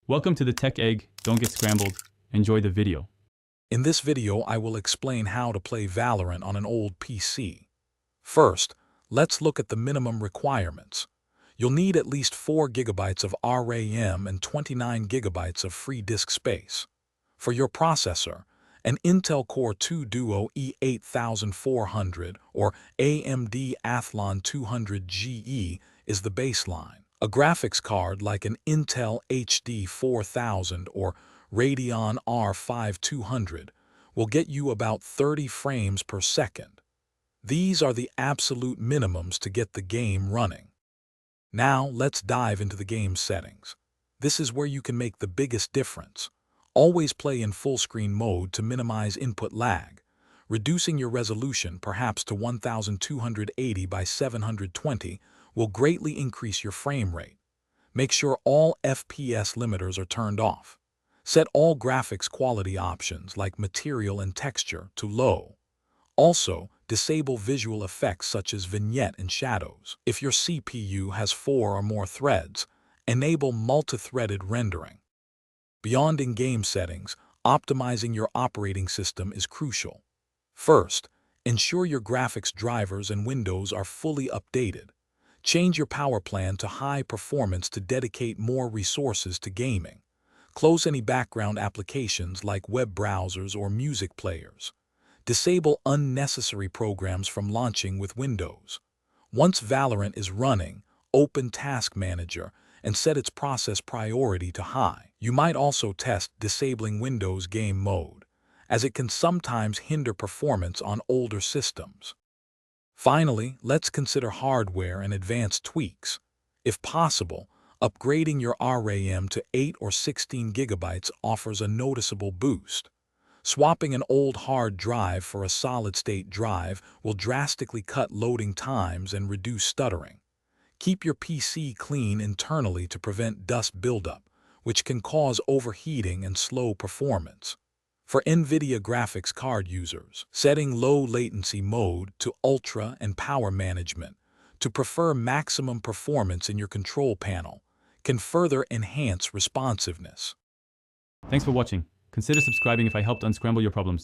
Welcome to the Tech Egg. Don't get scrambled. Enjoy the video. In this video, I will explain how to play Valorant on an old PC. First, let's look at the minimum requirements. You'll need at least 4 GB of RAM and 29 GB of free disk space. For your processor, an Intel Core 2 Duo E8400 or AMD Athlon 200 GE is the baseline. A graphics card like an Intel HD 4000 or Radeon R5 200 will get you about 30 frames per second. These are the absolute minimums to get the game running. Now let's dive into the game settings. This is where you can make the biggest difference. Always play in full screen mode to minimize input lag. Reducing your resolution perhaps to 1280 by 720 will greatly increase your frame rate. Make sure all FPS limiters are turned off. Set all graphics quality options like material and texture to low. Also, disable visual effects such as vignette and shadows. If your CPU has 4 or more threads, enable multi-threaded rendering. Beyond in-game settings, optimizing your operating system is crucial. First, ensure your graphics drivers and windows are fully updated. Change your power plan to high performance to dedicate more resources to gaming. Close any background applications like web browsers or music players. Disable unnecessary programs from launching with Windows. Once Valorant is running, open Task Manager and set its process priority to high. You might also test disabling Windows Game Mode, as it can sometimes hinder performance on older systems. Finally, let's consider hardware and advanced tweaks. If possible, upgrading your RAM to 8 or 16 GB offers a noticeable boost. Swapping an old hard drive for a solid-state drive will drastically cut loading times and reduce stuttering. Keep your PC clean internally to prevent dust buildup, which can cause overheating and slow performance. For NVIDIA graphics card users, setting low latency mode to ultra and power management to prefer maximum performance in your control panel can further enhance responsiveness. Thanks for watching. Consider subscribing if I helped unscramble your problems.